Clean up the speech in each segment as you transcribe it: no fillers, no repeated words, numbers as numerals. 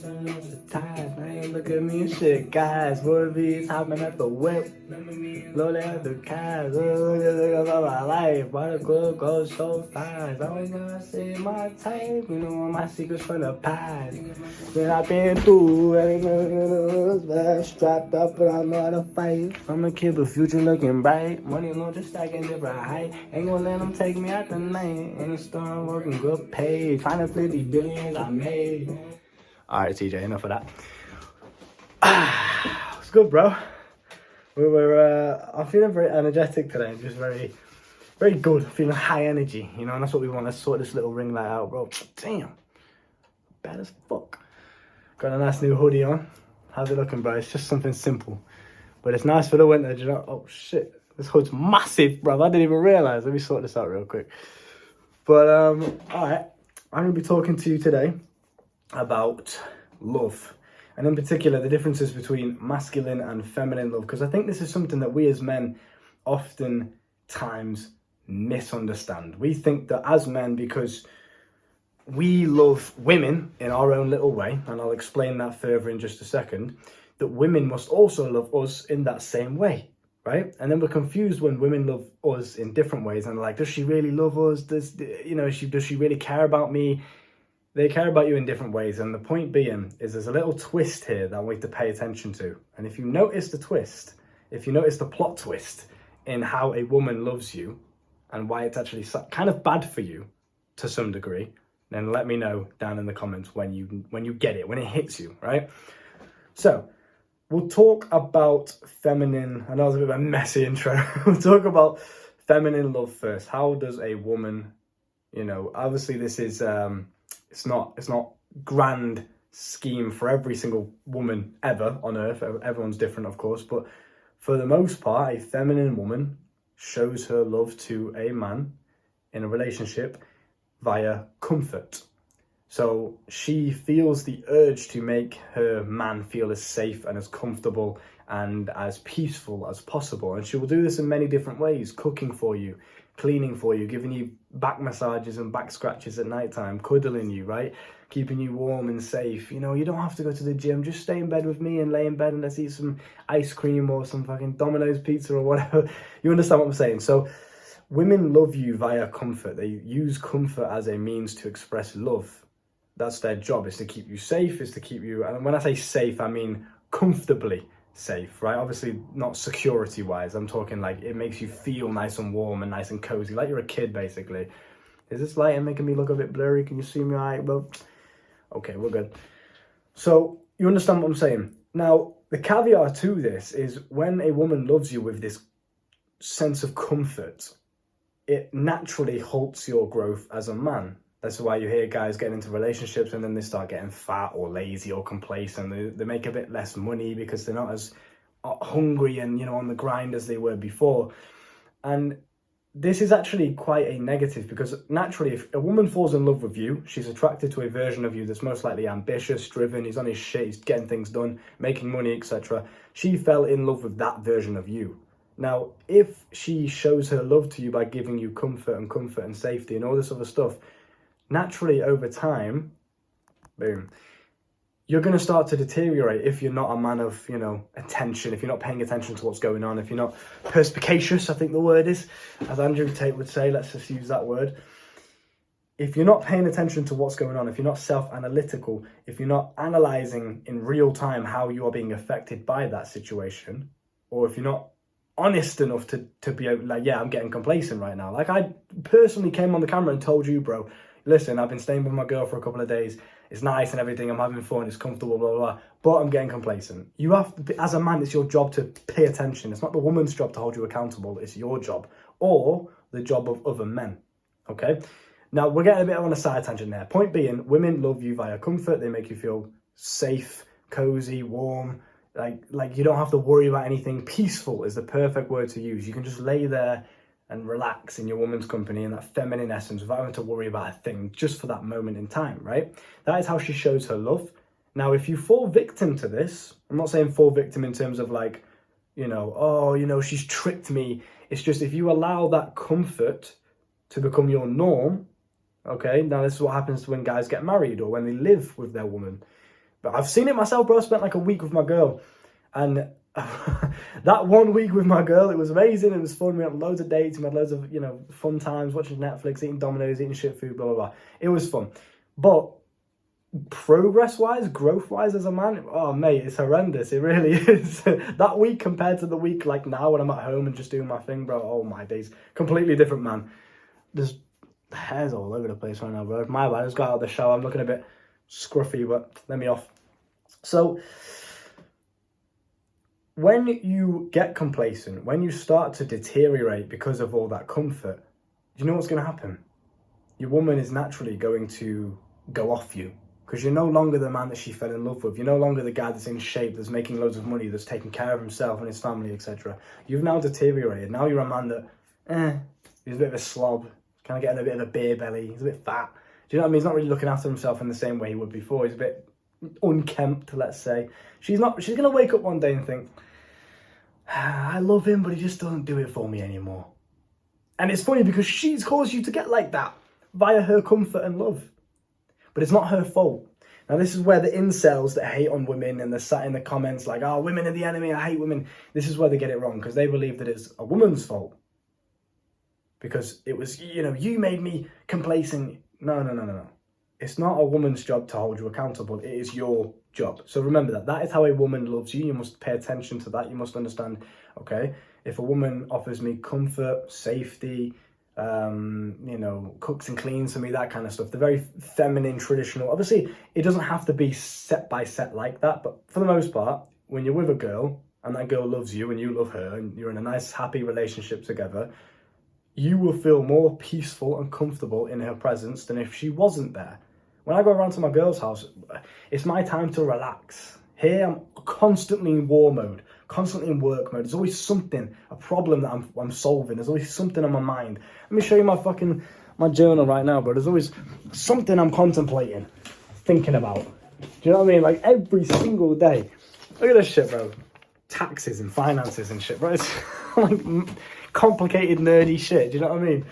Man, look at me and shit, guys. Would be hopping at the whip. Load at the cars. Look at my life. Why the club goes so fast? Always gonna say my type. You know all my secrets from the past. When I've been through, strapped up, but I know how to fight. I'm a kid, but future looking bright. Money long, just stacking different height. Ain't gonna let them take me out the night. In the store, working good pay. Trying to flip these billions I made. Alright, TJ, enough of that. It's good, bro. I'm feeling very energetic today, and just very, very good. Feeling high energy, you know, and that's what we want. Let's sort this little ring light out, bro. Damn, bad as fuck. Got a nice new hoodie on. How's it looking, bro? It's just something simple, but it's nice for the winter. Do you know? Oh shit, this hood's massive, bro. I didn't even realize. Let me sort this out real quick. But all right, I'm gonna be talking to you today about love, and in particular the differences between masculine and feminine love, because I think this is something that we as men oftentimes misunderstand. We think that as men, because we love women in our own little way, and I'll explain that further in just a second, that women must also love us in that same way, right? And then we're confused when women love us in different ways, and like, does she really love us? Does she really care about me? They care about you in different ways, and the point being is there's a little twist here that I want you to pay attention to. And if you notice the twist, if you notice the plot twist in how a woman loves you and why it's actually kind of bad for you to some degree, then let me know down in the comments when you get it, when it hits you, right? So we'll talk about feminine. I know it's a bit of a messy intro. We'll talk about feminine love first. How does a woman, you know, obviously this is it's not grand scheme for every single woman ever on earth. Everyone's different, of course, but for the most part, a feminine woman shows her love to a man in a relationship via comfort. So she feels the urge to make her man feel as safe and as comfortable and as peaceful as possible. And she will do this in many different ways: cooking for you, cleaning for you, giving you back massages and back scratches at nighttime, cuddling you, right? Keeping you warm and safe. You know, you don't have to go to the gym. Just stay in bed with me and lay in bed and let's eat some ice cream or some fucking Domino's pizza or whatever. You understand what I'm saying? So women love you via comfort. They use comfort as a means to express love. That's their job, is to keep you safe, is to keep you, and when I say safe, I mean comfortably safe, right? Obviously not security wise. I'm talking like it makes you feel nice and warm and nice and cozy, like you're a kid basically. Is this lighting making me look a bit blurry? Can you see me all right? Well, okay, we're good. So you understand what I'm saying. Now the caveat to this is when a woman loves you with this sense of comfort, it naturally halts your growth as a man. That's why you hear guys getting into relationships and then they start getting fat or lazy or complacent. They make a bit less money because they're not as hungry and, you know, on the grind as they were before. And this is actually quite a negative, because naturally if a woman falls in love with you, she's attracted to a version of you that's most likely ambitious, driven, he's on his shit, he's getting things done, making money, etc. She fell in love with that version of you. Now, if she shows her love to you by giving you comfort and safety and all this other stuff, naturally over time, boom, you're going to start to deteriorate if you're not a man of, you know, attention, if you're not paying attention to what's going on, if you're not perspicacious, I think the word is, as Andrew Tate would say, let's just use that word. If you're not paying attention to what's going on, if you're not self-analytical, if you're not analyzing in real time how you are being affected by that situation, or if you're not honest enough to be able, like, yeah, I'm getting complacent right now. Like I personally came on the camera and told you, bro, listen, I've been staying with my girl for a couple of days. It's nice and everything. I'm having fun. It's comfortable, blah, blah, blah. But I'm getting complacent. You have to be, as a man, it's your job to pay attention. It's not the woman's job to hold you accountable. It's your job, or the job of other men. Okay? Now, we're getting a bit on a side tangent there. Point being, women love you via comfort. They make you feel safe, cozy, warm. Like you don't have to worry about anything. Peaceful is the perfect word to use. You can just lay there and relax in your woman's company in that feminine essence without having to worry about a thing, just for that moment in time, right? That is how she shows her love. Now, if you fall victim to this, I'm not saying fall victim in terms of like, you know, oh, you know, she's tricked me. It's just if you allow that comfort to become your norm, okay? Now, this is what happens when guys get married or when they live with their woman. But I've seen it myself, bro. I spent like a week with my girl, and that 1 week with my girl, it was amazing. It was fun. We had loads of dates. We had loads of, fun times, watching Netflix, eating Domino's, eating shit food, blah, blah, blah. It was fun. But progress-wise, growth-wise as a man, oh, mate, it's horrendous. It really is. That week compared to the week like now when I'm at home and just doing my thing, bro, oh, my days. Completely different, man. There's hairs all over the place right now, bro. My bad. I just got out of the shower. I'm looking a bit scruffy, but let me off. So when you get complacent, when you start to deteriorate because of all that comfort, do you know what's going to happen? Your woman is naturally going to go off you because you're no longer the man that she fell in love with. You're no longer the guy that's in shape, that's making loads of money, that's taking care of himself and his family, etc. You've now deteriorated. Now you're a man that, he's a bit of a slob, kind of getting a bit of a beer belly, he's a bit fat. Do you know what I mean? He's not really looking after himself in the same way he would before. He's a bit unkempt, let's say. She's going to wake up one day and think, I love him, but he just doesn't do it for me anymore. And it's funny because she's caused you to get like that via her comfort and love. But it's not her fault. Now, this is where the incels that hate on women and they're sat in the comments like, oh, women are the enemy, I hate women. This is where they get it wrong because they believe that it's a woman's fault. Because it was, you made me complacent. No. It's not a woman's job to hold you accountable. It is your job. So remember that. That is how a woman loves you. You must pay attention to that. You must understand, okay, if a woman offers me comfort, safety, cooks and cleans for me, that kind of stuff, the very feminine, traditional. Obviously, it doesn't have to be set by set like that. But for the most part, when you're with a girl and that girl loves you and you love her and you're in a nice, happy relationship together, you will feel more peaceful and comfortable in her presence than if she wasn't there. When I go around to my girl's house, it's my time to relax. Here, I'm constantly in war mode, constantly in work mode. There's always something, a problem that I'm solving. There's always something on my mind. Let me show you my journal right now, bro. There's always something I'm contemplating, thinking about. Do you know what I mean? Like every single day. Look at this shit, bro. Taxes and finances and shit, bro. It's like complicated, nerdy shit. Do you know what I mean?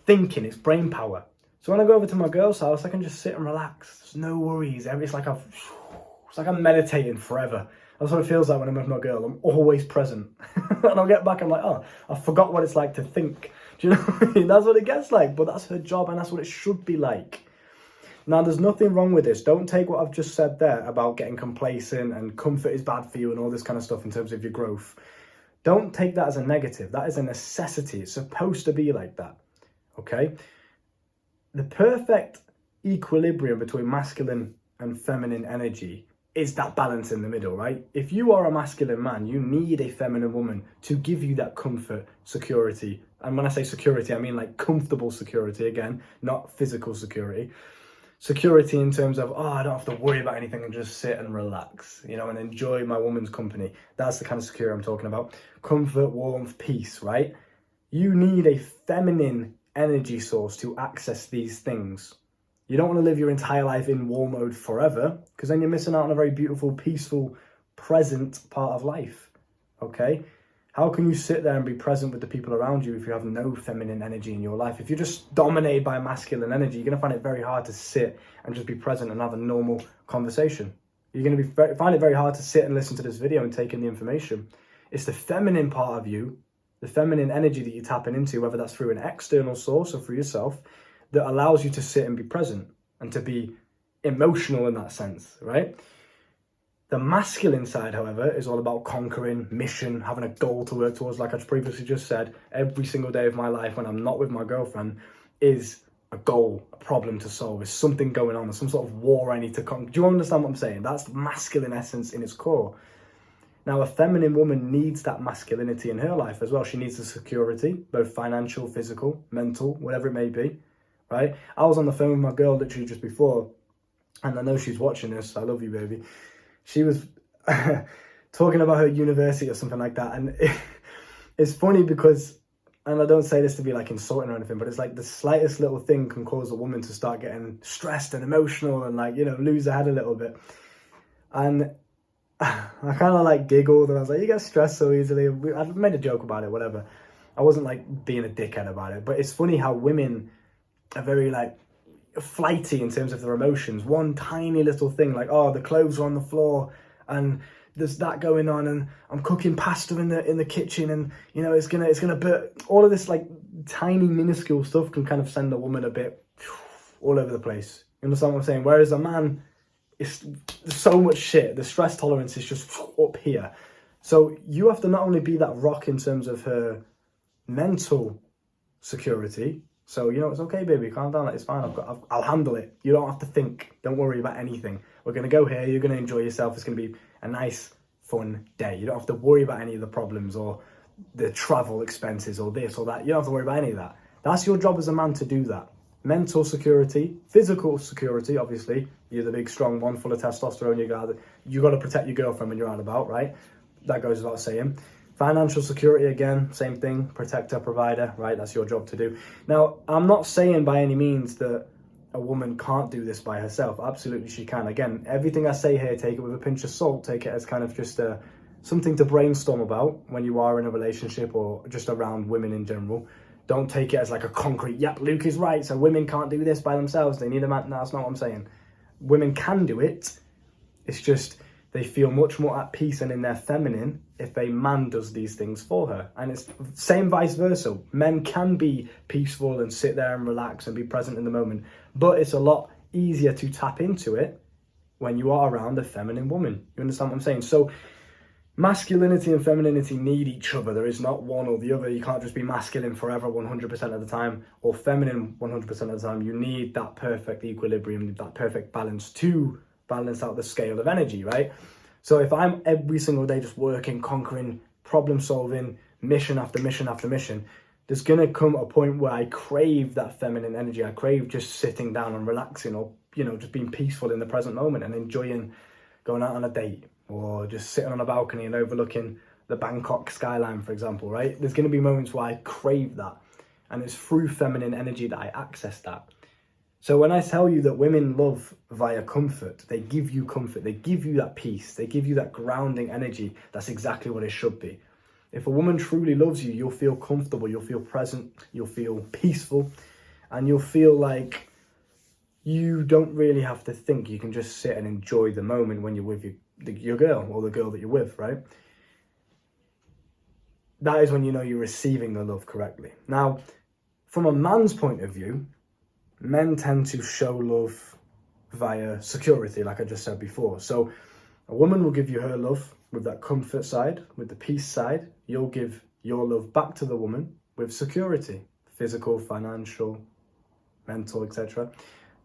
Thinking, it's brain power. So when I go over to my girl's house, I can just sit and relax. There's no worries. It's like I'm meditating forever. That's what it feels like when I'm with my girl. I'm always present. And I'll get back, I'm like, oh, I forgot what it's like to think. Do you know what I mean? That's what it gets like. But that's her job and that's what it should be like. Now, there's nothing wrong with this. Don't take what I've just said there about getting complacent and comfort is bad for you and all this kind of stuff in terms of your growth. Don't take that as a negative. That is a necessity. It's supposed to be like that. Okay? The perfect equilibrium between masculine and feminine energy is that balance in the middle, right? If you are a masculine man, you need a feminine woman to give you that comfort, security. And when I say security, I mean like comfortable security, again, not physical security. Security in terms of, I don't have to worry about anything and just sit and relax, and enjoy my woman's company. That's the kind of security I'm talking about. Comfort, warmth, peace, right? You need a feminine energy source to access these things. You don't want to live your entire life in war mode forever, because then you're missing out on a very beautiful, peaceful, present part of life, okay? How can you sit there and be present with the people around you if you have no feminine energy in your life? If you're just dominated by masculine energy, you're going to find it very hard to sit and just be present and have a normal conversation. You're going to find it very hard to sit and listen to this video and take in the information. It's the feminine part of you, the feminine energy that you're tapping into, whether that's through an external source or through yourself, that allows you to sit and be present and to be emotional in that sense, right? The masculine side, however, is all about conquering, mission, having a goal to work towards. Like I previously just said, every single day of my life when I'm not with my girlfriend is a goal, a problem to solve. There's something going on. There's some sort of war I need to conquer. Do you understand what I'm saying? That's the masculine essence in its core. Now, a feminine woman needs that masculinity in her life as well. She needs the security, both financial, physical, mental, whatever it may be, right? I was on the phone with my girl literally just before, and I know she's watching this. I love you, baby. She was talking about her university or something like that. And it's funny because, and I don't say this to be like insulting or anything, but it's like the slightest little thing can cause a woman to start getting stressed and emotional and like, lose her head a little bit. And I kind of like giggled and I was like, you get stressed so easily. I made a joke about it, whatever. I wasn't like being a dickhead about it. But it's funny how women are very like, flighty in terms of their emotions. One tiny little thing like, oh, the clothes are on the floor and there's that going on, and I'm cooking pasta in the kitchen, and you know it's gonna burn. All of this like tiny minuscule stuff can kind of send a woman a bit all over the place. You understand what I'm saying? Whereas a man, it's so much shit. The stress tolerance is just up here. So you have to not only be that rock in terms of her mental security. So, you know, it's okay, baby, calm down, it's fine, I'll handle it. You don't have to think, don't worry about anything. We're going to go here, you're going to enjoy yourself, it's going to be a nice, fun day. You don't have to worry about any of the problems or the travel expenses or this or that. You don't have to worry about any of that. That's your job as a man to do that. Mental security, physical security, obviously. You're the big, strong one, full of testosterone, you got to protect your girlfriend when you're out and about, right? That goes without saying. Financial security, again, same thing, protector, provider, right? That's your job to do. Now, I'm not saying by any means that a woman can't do this by herself. Absolutely she can. Again, everything I say here, take it with a pinch of salt, take it as kind of just something to brainstorm about when you are in a relationship or just around women in general. Don't take it as like a concrete, yep, Luke is right, so women can't do this by themselves, they need a man. No, that's not what I'm saying. Women can do it, it's just they feel much more at peace and in their feminine if a man does these things for her. And it's same vice versa. Men can be peaceful and sit there and relax and be present in the moment, but it's a lot easier to tap into it when you are around a feminine woman. You understand what I'm saying? So masculinity and femininity need each other. There is not one or the other. You can't just be masculine forever 100% of the time or feminine 100% of the time. You need that perfect equilibrium, that perfect balance to balance out the scale of energy, right? So if I'm every single day just working, conquering, problem solving, mission after mission after mission, there's going to come a point where I crave that feminine energy. I crave just sitting down and relaxing, or, you know, just being peaceful in the present moment and enjoying going out on a date or just sitting on a balcony and overlooking the Bangkok skyline, for example, right? There's going to be moments where I crave that. And it's through feminine energy that I access that. So when I tell you that women love via comfort, they give you comfort, they give you that peace, they give you that grounding energy. That's exactly what it should be. If a woman truly loves you, you'll feel comfortable, you'll feel present, you'll feel peaceful, and you'll feel like you don't really have to think. You can just sit and enjoy the moment when you're with your girl or the girl that you're with, right? That is when you know you're receiving the love correctly. Now, from a man's point of view, men tend to show love via security, like I just said before. So a woman will give you her love with that comfort side, with the peace side. You'll give your love back to the woman with security, physical, financial, mental, etc.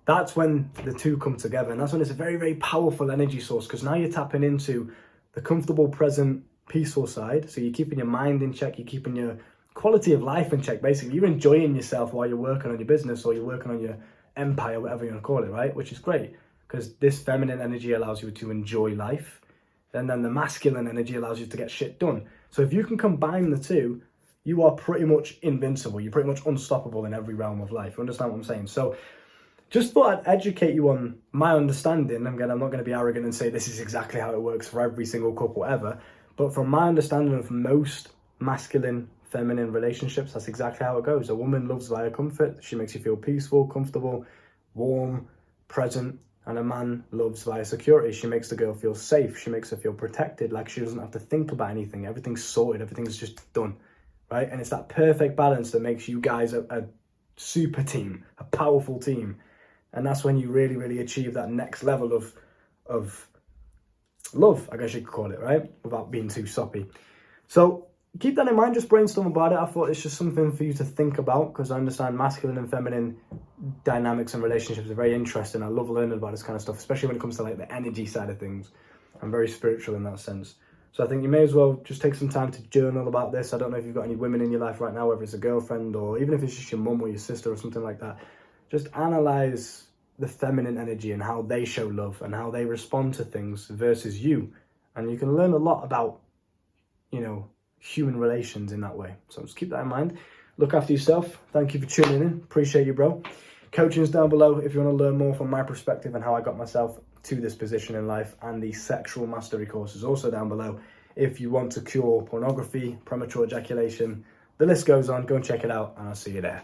That's when the two come together, and that's when it's a very, very powerful energy source, because now you're tapping into the comfortable, present, peaceful side. So you're keeping your mind in check, you're keeping your quality of life in check. Basically, you're enjoying yourself while you're working on your business or you're working on your empire, whatever you want to call it, right? Which is great, because this feminine energy allows you to enjoy life, and then the masculine energy allows you to get shit done. So if you can combine the two, you are pretty much invincible. You're pretty much unstoppable in every realm of life. You understand what I'm saying? So just thought I'd educate you on my understanding. Again, I'm not going to be arrogant and say this is exactly how it works for every single couple ever, but from my understanding of most masculine feminine relationships, that's exactly how it goes. A woman loves via comfort. She makes you feel peaceful, comfortable, warm, present. And a man loves via security. She makes the girl feel safe. She makes her feel protected, like she doesn't have to think about anything. Everything's sorted. Everything's just done, right? And it's that perfect balance that makes you guys a super team, a powerful team. And that's when you really, really achieve that next level of love, I guess you could call it, right? Without being too soppy. So keep that in mind, just brainstorm about it. I thought it's just something for you to think about, because I understand masculine and feminine dynamics and relationships are very interesting. I love learning about this kind of stuff, especially when it comes to like the energy side of things. I'm very spiritual in that sense. So I think you may as well just take some time to journal about this. I don't know if you've got any women in your life right now, whether it's a girlfriend or even if it's just your mum or your sister or something like that. Just analyze the feminine energy and how they show love and how they respond to things versus you. And you can learn a lot about, you know, human relations in that way. So just keep that in mind. Look after yourself. Thank you for tuning in. Appreciate you, bro. Coaching's down below if you want to learn more from my perspective and how I got myself to this position in life, and the sexual mastery course is also down below if you want to cure pornography, premature ejaculation. The list goes on. Go and check it out, and I'll see you there.